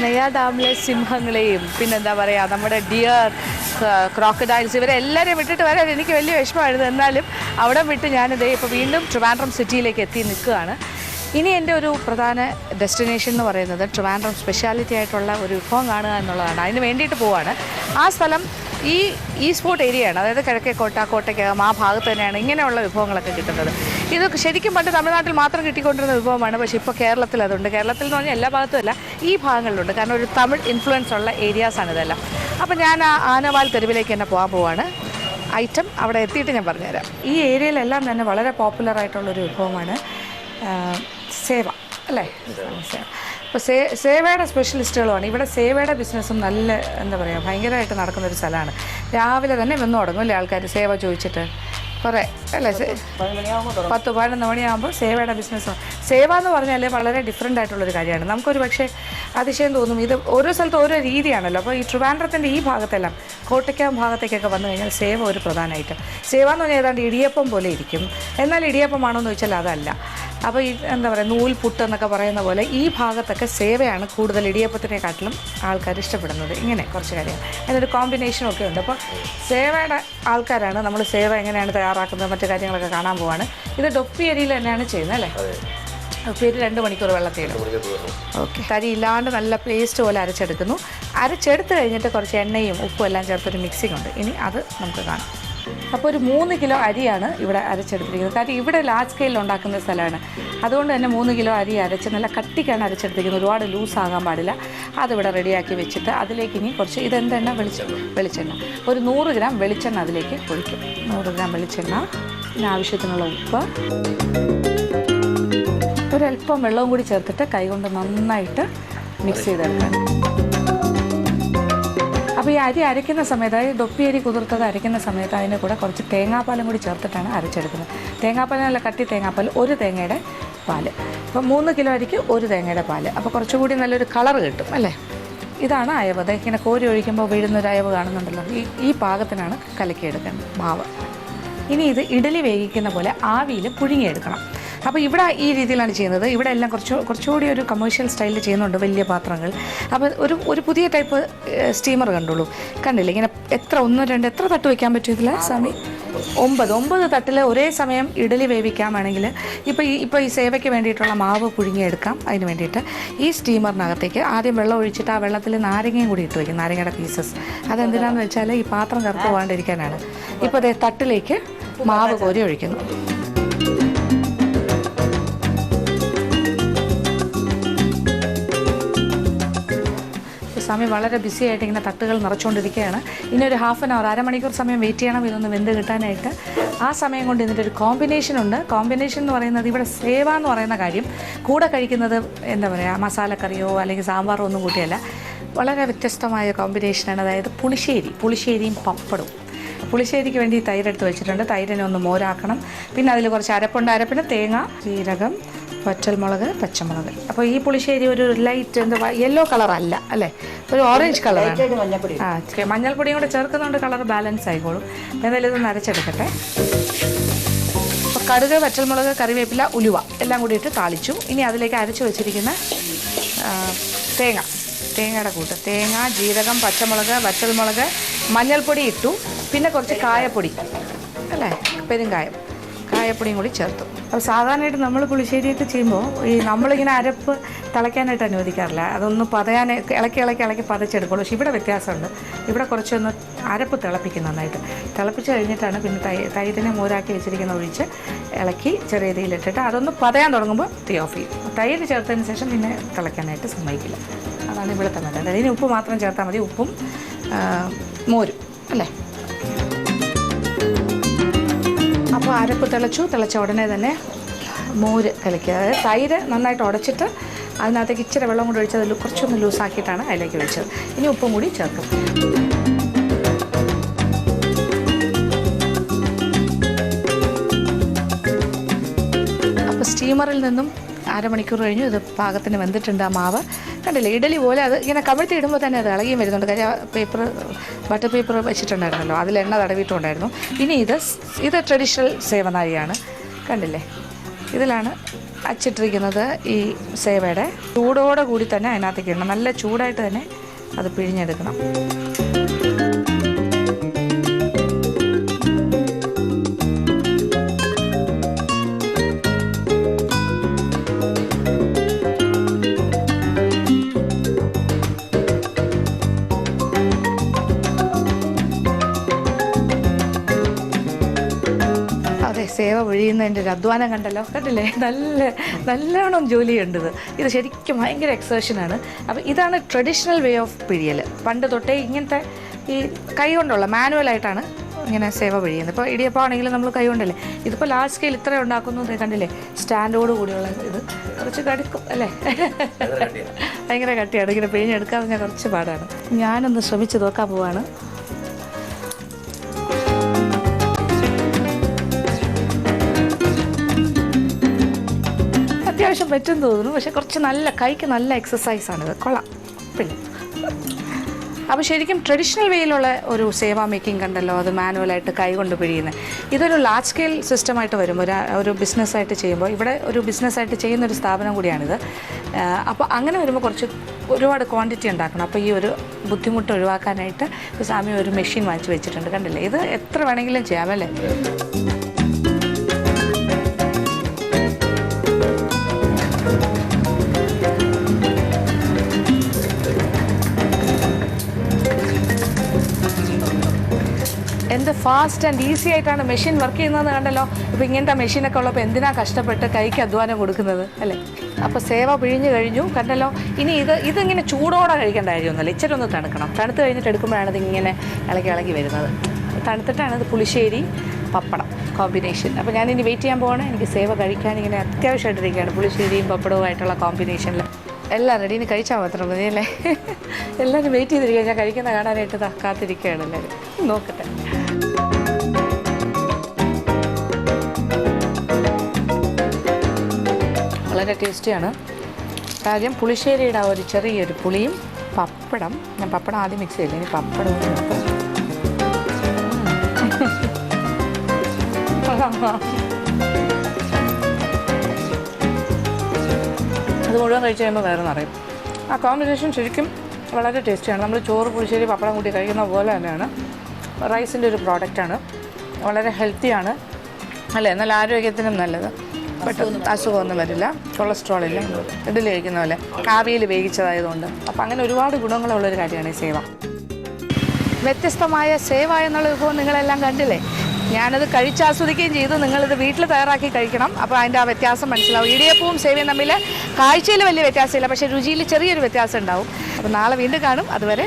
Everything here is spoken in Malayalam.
നെയ്യാർ ഡാമിലെ സിംഹങ്ങളെയും പിന്നെന്താ പറയുക നമ്മുടെ ഡിയർ ക്രോക്കഡൈൽസ് ഇവരെല്ലാവരെയും വിട്ടിട്ട് വരാൻ എനിക്ക് വലിയ വിഷമമായിരുന്നു. എന്നാലും അവിടെ വിട്ട് ഞാനിതേ ഇപ്പോൾ വീണ്ടും ട്രിവാൻഡ്രം സിറ്റിയിലേക്ക് എത്തി നിൽക്കുകയാണ്. ഇനി എൻ്റെ ഒരു പ്രധാന ഡെസ്റ്റിനേഷൻ എന്ന് പറയുന്നത് ട്രിവാൻഡ്രം സ്പെഷ്യാലിറ്റി ആയിട്ടുള്ള ഒരു വിഭവം കാണുക എന്നുള്ളതാണ്. അതിന് വേണ്ടിയിട്ട് പോവാണ്. ആ സ്ഥലം ഈ സ്പോട്ട് ഏരിയയാണ്, അതായത് കിഴക്കേക്കോട്ട, കോട്ടയ്ക്കകം ആ ഭാഗത്ത് തന്നെയാണ് ഇങ്ങനെയുള്ള വിഭവങ്ങളൊക്കെ കിട്ടുന്നത്. ഇത് ശരിക്കും പണ്ട് തമിഴ്നാട്ടിൽ മാത്രം കിട്ടിക്കൊണ്ടിരുന്ന വിഭവമാണ്. പക്ഷേ ഇപ്പോൾ കേരളത്തിൽ അതുണ്ട്. കേരളത്തിൽ എന്ന് പറഞ്ഞാൽ എല്ലാ ഭാഗത്തും അല്ല, ഈ ഭാഗങ്ങളിലുണ്ട്. കാരണം ഒരു തമിഴ് ഇൻഫ്ലുവൻസ് ഉള്ള ഏരിയാസാണ് ഇതെല്ലാം. അപ്പോൾ ഞാൻ ആ ആനവാൽ തെരുവിലേക്ക് തന്നെ പോകാൻ പോവാണ്. ഐറ്റം അവിടെ എത്തിയിട്ട് ഞാൻ പറഞ്ഞുതരാം. ഈ ഏരിയയിലെല്ലാം തന്നെ വളരെ പോപ്പുലറായിട്ടുള്ളൊരു വിഭവമാണ് സേവ, അല്ലേ? സേവ. അപ്പോൾ സേവയുടെ സ്പെഷ്യലിസ്റ്റുകളുമാണ് ഇവിടെ. സേവയുടെ ബിസിനസ്സും നല്ല എന്താ പറയുക ഭയങ്കരമായിട്ട് നടക്കുന്നൊരു സ്ഥലമാണ്. രാവിലെ തന്നെ വന്നു തുടങ്ങും അല്ലേ ആൾക്കാർ സേവ ചോദിച്ചിട്ട് കുറേ അല്ലേ? 10-11 മണിയാകുമ്പോൾ സേവയുടെ ബിസിനസ്. സേവ എന്ന് പറഞ്ഞാൽ വളരെ ഡിഫറെൻ്റ് ആയിട്ടുള്ളൊരു കാര്യമാണ്. നമുക്കൊരു പക്ഷേ അതിശയം തോന്നും. ഇത് ഓരോ സ്ഥലത്തും ഓരോ രീതിയാണല്ലോ. അപ്പോൾ ഈ ട്രിവാൻഡ്രത്തിൻ്റെ ഈ ഭാഗത്തെല്ലാം കോട്ടയ്ക്കകം ഭാഗത്തേക്കൊക്കെ വന്നു കഴിഞ്ഞാൽ സേവ ഒരു പ്രധാന ഐറ്റം. സേവ എന്ന് പറഞ്ഞാൽ ഏതാണ്ട് ഇടിയപ്പം പോലെ ഇരിക്കും. എന്നാൽ ഇടിയപ്പമാണോ എന്ന് ചോദിച്ചാൽ അതല്ല. അപ്പോൾ ഈ എന്താ പറയുക നൂൽപുട്ട് എന്നൊക്കെ പറയുന്ന പോലെ ഈ ഭാഗത്തൊക്കെ സേവയാണ് കൂടുതൽ ഇടിയപ്പത്തിനെക്കാട്ടിലും ആൾക്കാർ ഇഷ്ടപ്പെടുന്നത്. ഇങ്ങനെ കുറച്ച് കാര്യങ്ങൾ അതിനൊരു കോമ്പിനേഷനും ഒക്കെ ഉണ്ട്. അപ്പോൾ സേവയുടെ ആൾക്കാരാണ്. നമ്മൾ സേവ എങ്ങനെയാണ് തയ്യാറാക്കുന്നത് മറ്റു കാര്യങ്ങളൊക്കെ കാണാൻ പോവാണ്. ഇത് ഡൊപ്പിയരിയിൽ തന്നെയാണ് ചെയ്യുന്നത് അല്ലേ? ഡൊപ്പിയരി 2 മണിക്കൂർ വെള്ളത്തിയിടും. ഓക്കെ. തരി ഇല്ലാണ്ട് നല്ല പേസ്റ്റ് പോലെ അരച്ചെടുക്കുന്നു. അരച്ചെടുത്ത് കഴിഞ്ഞിട്ട് കുറച്ച് എണ്ണയും ഉപ്പും എല്ലാം ചേർത്തൊരു മിക്സിംഗ് ഉണ്ട്. ഇനി അത് നമുക്ക് കാണാം. അപ്പോൾ ഒരു 3 കിലോ അരിയാണ് ഇവിടെ അരച്ചെടുത്തിരിക്കുന്നത്. കാര്യം ഇവിടെ ലാർജ് സ്കെയിലിൽ ഉണ്ടാക്കുന്ന സ്ഥലമാണ്. അതുകൊണ്ട് തന്നെ 3 കിലോ അരി അരച്ച് നല്ല കട്ടിക്കാണ് അരച്ചെടുത്തിരിക്കുന്നത്. ഒരുപാട് ലൂസാകാൻ പാടില്ല. അതിവിടെ റെഡിയാക്കി വെച്ചിട്ട് അതിലേക്ക് ഇനി കുറച്ച് ഇതെന്തെണ്ണ വെളിച്ചെണ്ണ ഒരു 100 ഗ്രാം വെളിച്ചെണ്ണ അതിലേക്ക് ഒഴിക്കും. 100 ഗ്രാം വെളിച്ചെണ്ണ, പിന്നെ ആവശ്യത്തിനുള്ള ഉപ്പ്, ഒരല്പം വെള്ളവും കൂടി ചേർത്തിട്ട് കൈകൊണ്ട് നന്നായിട്ട് മിക്സ് ചെയ്തെടുക്കാം. അപ്പോൾ ഈ അരി അരയ്ക്കുന്ന സമയത്ത്, അതായത് ഡൊപ്പി അരി കുതിർത്തത് അരയ്ക്കുന്ന സമയത്ത് അതിൻ്റെ കൂടെ കുറച്ച് തേങ്ങാപ്പാലും കൂടി ചേർത്തിട്ടാണ് അരച്ചെടുക്കുന്നത്. തേങ്ങാപ്പാൽ നല്ല കട്ടി തേങ്ങാപ്പാൽ, 1 തേങ്ങയുടെ പാല്. അപ്പോൾ 3 കിലോ അരിക്ക് 1 തേങ്ങയുടെ പാല്. അപ്പോൾ കുറച്ചുകൂടി നല്ലൊരു കളർ കിട്ടും അല്ലേ? ഇതാണ് അയവ്. അത് ഇങ്ങനെ കോരി ഒഴിക്കുമ്പോൾ വീഴുന്നൊരു അയവ് കാണുന്നുണ്ടല്ലോ. ഈ പാകത്തിനാണ് കലക്കിയെടുക്കേണ്ടത് മാവ്. ഇനി ഇത് ഇഡലി വേവിക്കുന്ന പോലെ ആവിയിൽ പുഴുങ്ങിയെടുക്കണം. അപ്പോൾ ഇവിടെ ഈ രീതിയിലാണ് ചെയ്യുന്നത്. ഇവിടെ എല്ലാം കുറച്ചുകൂടി ഒരു കമേഴ്ഷ്യൽ സ്റ്റൈലിൽ ചെയ്യുന്നുണ്ട്, വലിയ പാത്രങ്ങൾ. അപ്പോൾ ഒരു പുതിയ ടൈപ്പ് സ്റ്റീമർ കണ്ടുള്ളൂ. കണ്ടില്ലേ ഇങ്ങനെ എത്ര 1, 2 എത്ര തട്ട് വയ്ക്കാൻ പറ്റും ഇതിൽ? സമയം 9 തട്ടിൽ ഒരേ സമയം ഇഡലി വേവിക്കാമാണെങ്കിൽ ഇപ്പോൾ ഈ സേവയ്ക്ക് വേണ്ടിയിട്ടുള്ള മാവ് പുഴുങ്ങിയെടുക്കാം. അതിന് വേണ്ടിയിട്ട് ഈ സ്റ്റീമറിനകത്തേക്ക് ആദ്യം വെള്ളം ഒഴിച്ചിട്ട് ആ വെള്ളത്തിൽ നാരങ്ങയും കൂടി ഇട്ട് വയ്ക്കും, നാരങ്ങയുടെ പീസസ്. അതെന്തിനാണെന്ന് വെച്ചാൽ ഈ പാത്രം കറുത്ത് പോകാണ്ടിരിക്കാനാണ്. ഇപ്പോൾ അതേ തട്ടിലേക്ക് മാവ് കോരി ഒഴിക്കുന്നു. സമയം വളരെ ബിസി ആയിട്ട് ഇങ്ങനെ തട്ടുകൾ നിറച്ചുകൊണ്ടിരിക്കുകയാണ്. ഇനി ഒരു ഹാഫ് ആൻ അവർ, അരമണിക്കൂർ സമയം വെയിറ്റ് ചെയ്യണം ഇതൊന്ന് വെന്ത് കിട്ടാനായിട്ട്. ആ സമയം കൊണ്ട് ഇതിൻ്റെ ഒരു കോമ്പിനേഷൻ ഉണ്ട്. കോമ്പിനേഷൻ എന്ന് പറയുന്നത് ഇവിടെ സേവ എന്ന് പറയുന്ന കാര്യം കൂടെ കഴിക്കുന്നത് എന്താ പറയുക മസാലക്കറിയോ അല്ലെങ്കിൽ സാമ്പാറോ ഒന്നും കൂട്ടിയല്ല. വളരെ വ്യത്യസ്തമായ കോമ്പിനേഷനാണ്. അതായത് പുളിശ്ശേരിയും പപ്പടവും. പുളിശ്ശേരിക്ക് വേണ്ടി തൈരെടുത്ത് വെച്ചിട്ടുണ്ട്. തൈരിനെ ഒന്ന് മോരാക്കണം. പിന്നെ അതിൽ കുറച്ച് അരപ്പുണ്ട്. അരപ്പിന് തേങ്ങ, ജീരകം, വറ്റൽമുളക്, പച്ചമുളക്. അപ്പോൾ ഈ പുളിശ്ശേരി ഒരു ലൈറ്റ് എന്താ യെല്ലോ കളറല്ല അല്ലേ, ഒരു ഓറഞ്ച് കളറാണ്. മഞ്ഞൾപ്പൊടിയും കൂടെ ചേർക്കുന്നതുകൊണ്ട് കളർ ബാലൻസ് ആയിക്കോളും. എന്തായാലും ഇതൊന്ന് അരച്ചെടുക്കട്ടെ. അപ്പോൾ കടുക്, വറ്റൽമുളക്, കറിവേപ്പില, ഉലുവ എല്ലാം കൂടി ഇട്ട് താളിച്ചു. ഇനി അതിലേക്ക് അരച്ച് വെച്ചിരിക്കുന്ന തേങ്ങയുടെ കൂട്ട്, തേങ്ങ, ജീരകം, പച്ചമുളക്, വറ്റൽമുളക്, മഞ്ഞൾപ്പൊടി ഇട്ടു. പിന്നെ കുറച്ച് കായപ്പൊടി അല്ലേ, കായപ്പൊടിയും കൂടി ചേർത്തു. അപ്പോൾ സാധാരണയായിട്ട് നമ്മൾ പുളിശ്ശേരിയൊക്കെ ചെയ്യുമ്പോൾ നമ്മളിങ്ങനെ അരപ്പ് തിളയ്ക്കാനായിട്ട് അനുവദിക്കാറില്ല. അതൊന്ന് ഇളക്കി പതച്ചെടുക്കുള്ളൂ. പക്ഷേ ഇവിടെ വ്യത്യാസമുണ്ട്. ഇവിടെ കുറച്ചൊന്ന് അരപ്പ് തിളപ്പിക്കും. നന്നായിട്ട് തിളപ്പിച്ച് കഴിഞ്ഞിട്ടാണ് പിന്നെ തൈരിനെ മോരാക്കി വെച്ചിരിക്കുന്ന ഒഴിച്ച് ഇളക്കി ചെറിയ രീതിയിലിട്ടിട്ട് അതൊന്ന് പതയാൻ തുടങ്ങുമ്പോൾ തീ ഓഫ് ചെയ്യും. തൈര് ചേർത്തതിന് ശേഷം പിന്നെ തിളയ്ക്കാനായിട്ട് സമ്മതിക്കില്ല. അതാണ് ഇവിടുത്തെ മെത്തേഡ്. അതിന് ഉപ്പ് മാത്രം ചേർത്താൽ മതി, ഉപ്പും മോരും അല്ലേ. അപ്പോൾ അരപ്പ് തിളച്ച ഉടനെ തന്നെ മോര് കലക്കുക. അതായത് തൈര് നന്നായിട്ട് ഉടച്ചിട്ട് അതിനകത്തേക്ക് ഇച്ചിരി വെള്ളം കൂടി ഒഴിച്ച് അതിൽ കുറച്ചൊന്ന് ലൂസാക്കിയിട്ടാണ് അതിലേക്ക് ഒഴിച്ചത്. ഇനി ഉപ്പും കൂടി ചേർക്കും. അപ്പോൾ സ്റ്റീമറിൽ നിന്നും അരമണിക്കൂർ കഴിഞ്ഞു. ഇത് പാകത്തിന് വെന്തിട്ടുണ്ട്. ആ മാവ് കണ്ടില്ലേ, ഇഡലി പോലെ അത് ഇങ്ങനെ കമിഴ്ത്തി ഇടുമ്പോൾ തന്നെ അത് ഇളകിയും വരുന്നുണ്ട്. കാര്യം ബട്ടർ പേപ്പർ വെച്ചിട്ടുണ്ടായിരുന്നല്ലോ, അതിൽ എണ്ണ തടവിയിട്ടുണ്ടായിരുന്നു. ഇനി ഇത് ട്രഡീഷണൽ സേവനാഴിയാണ്. കണ്ടില്ലേ, ഇതിലാണ് അച്ചിട്ടിരിക്കുന്നത് ഈ സേവയുടെ. ചൂടോടെ കൂടി തന്നെ അതിനകത്തേക്ക് ഇടണം. നല്ല ചൂടായിട്ട് തന്നെ അത് പിഴിഞ്ഞെടുക്കണം. സേവ പിഴിയുന്നതിൻ്റെ ഒരു അധ്വാനം കണ്ടില്ലേ, നല്ലോണം ജോലിയുണ്ട്. ഇത് ശരിക്കും ഭയങ്കര എക്സേഷനാണ്. അപ്പോൾ ഇതാണ് ട്രഡീഷണൽ വേ ഓഫ് പിഴിയൽ. പണ്ട് തൊട്ടേ ഇങ്ങനത്തെ ഈ കൈ കൊണ്ടുള്ള മാനുവലായിട്ടാണ് ഇങ്ങനെ സേവ പിഴിയുന്നത്. ഇപ്പോൾ ഇടിയപ്പം ആണെങ്കിലും നമ്മൾ കൈ കൊണ്ടല്ലേ. ഇതിപ്പോൾ ലാർജ് സ്കെയിൽ ഇത്ര ഉണ്ടാക്കുന്നത് കണ്ടില്ലേ, സ്റ്റാൻഡോട് കൂടിയുള്ള ഇത് കുറച്ച് കടുക്കും അല്ലേ, ഭയങ്കര കട്ടിയാണ്. ഇങ്ങനെ പിഴിഞ്ഞെടുക്കാതെ ഞാൻ കുറച്ച് പാടാണ്. ഞാനൊന്ന് ശ്രമിച്ച് നോക്കാൻ പോവാണ്. അത്യാവശ്യം പറ്റും തോന്നുന്നു, പക്ഷെ കുറച്ച് നല്ല കൈക്ക് നല്ല എക്സസൈസാണിത്. കൊള്ളാം പിന്നെ. അപ്പോൾ ശരിക്കും ട്രഡീഷണൽ വേയിലുള്ള ഒരു സേവ മേക്കിംഗ് കണ്ടല്ലോ, അത് മാനുവലായിട്ട് കൈ കൊണ്ട് പിഴിയുന്നത്. ഇതൊരു ലാർജ് സ്കെയിൽ സിസ്റ്റമായിട്ട് വരുമ്പോൾ ഒരു ബിസിനസ്സായിട്ട് ചെയ്യുമ്പോൾ, ഇവിടെ ഒരു ബിസിനസ്സായിട്ട് ചെയ്യുന്നൊരു സ്ഥാപനം കൂടിയാണിത്. അപ്പോൾ അങ്ങനെ വരുമ്പോൾ ഒരുപാട് ക്വാണ്ടിറ്റി ഉണ്ടാക്കണം. അപ്പോൾ ഈ ഒരു ബുദ്ധിമുട്ട് ഒഴിവാക്കാനായിട്ട് സ്വാമി ഒരു മെഷീൻ വാങ്ങിച്ച് വെച്ചിട്ടുണ്ട്. കണ്ടില്ലേ, ഇത് എത്ര വേണമെങ്കിലും ചെയ്യാമല്ലേ. എന്ത് ഫാസ്റ്റ് ആൻഡ് ഈസി ആയിട്ടാണ് മെഷീൻ വർക്ക് ചെയ്യുന്നതെന്ന് കണ്ടല്ലോ. ഇപ്പോൾ ഇങ്ങനത്തെ മെഷീനൊക്കെ ഉള്ളപ്പോൾ എന്തിനാ കഷ്ടപ്പെട്ട് കൈക്ക് അധ്വാനം കൊടുക്കുന്നത് അല്ലേ. അപ്പോൾ സേവ പിഴിഞ്ഞ് കഴിഞ്ഞു കണ്ടല്ലോ. ഇനി ഇതിങ്ങനെ ചൂടോടെ കഴിക്കേണ്ട കാര്യമൊന്നുമല്ല, ഇച്ചിരി ഒന്ന് തണുക്കണം. തണുത്ത് കഴിഞ്ഞിട്ട് എടുക്കുമ്പോഴാണ് ഇതിങ്ങനെ ഇളകി വരുന്നത്. തണുത്തിട്ടാണ് ഇത് പുളിശ്ശേരി പപ്പടം കോമ്പിനേഷൻ. അപ്പോൾ ഞാനിനി വെയിറ്റ് ചെയ്യാൻ പോകണം. എനിക്ക് സേവ കഴിക്കാൻ ഇങ്ങനെ അത്യാവശ്യമായിട്ടിരിക്കുകയാണ്. പുളിശ്ശേരിയും പപ്പടവുമായിട്ടുള്ള കോമ്പിനേഷനിൽ എല്ലാം റെഡി. ഇനി കഴിച്ചാൽ മാത്രം മതിയല്ലേ. എല്ലാവരും വെയിറ്റ് ചെയ്തിരിക്കുക. ഞാൻ കഴിക്കുന്ന കാണാനായിട്ട് കാത്തിരിക്കുകയാണ് എല്ലാവരും. നോക്കട്ടെ. വളരെ ടേസ്റ്റിയാണ്. കാര്യം പുളിശ്ശേരിയുടെ ഒരു ചെറിയൊരു പുളിയും പപ്പടം. ഞാൻ പപ്പടം ആദ്യം മിക്സ് ചെയ്യില്ല, ഇനി പപ്പടവും അത് മുഴുവൻ കഴിച്ച് കഴിയുമ്പോൾ വേറെ നിറയും. ആ കോമ്പിനേഷൻ ശരിക്കും വളരെ ടേസ്റ്റിയാണ്. നമ്മൾ ചോറ് പുളിശ്ശേരി പപ്പടം കൂട്ടി കഴിക്കുന്ന പോലെ തന്നെയാണ്. റൈസിൻ്റെ ഒരു പ്രോഡക്റ്റാണ്. വളരെ ഹെൽത്തിയാണ് അല്ലേ, നല്ല ആരോഗ്യത്തിനും നല്ലത്. പെട്ടെന്ന് അസുഖമൊന്നും വരില്ല, കൊളസ്ട്രോൾ ഇല്ല. ഇഡലി കഴിക്കുന്ന പോലെ ആവിയിൽ വേവിച്ചതായതുകൊണ്ട്. അപ്പം അങ്ങനെ ഒരുപാട് ഗുണങ്ങളുള്ളൊരു കാര്യമാണ് ഈ സേവ. വ്യത്യസ്തമായ സേവ എന്നുള്ള വിഭവം നിങ്ങളെല്ലാം കണ്ടില്ലേ. ഞാനത് കഴിച്ചാസ്വദിക്കുകയും ചെയ്തു. നിങ്ങളിത് വീട്ടിൽ തയ്യാറാക്കി കഴിക്കണം. അപ്പോൾ അതിൻ്റെ ആ വ്യത്യാസം മനസ്സിലാവും. ഇടിയപ്പവും സേവയും തമ്മിൽ കാഴ്ചയിൽ വലിയ വ്യത്യാസമില്ല, പക്ഷേ രുചിയിൽ ചെറിയൊരു വ്യത്യാസം ഉണ്ടാവും. അപ്പോൾ നാളെ വീണ്ടും കാണും. അതുവരെ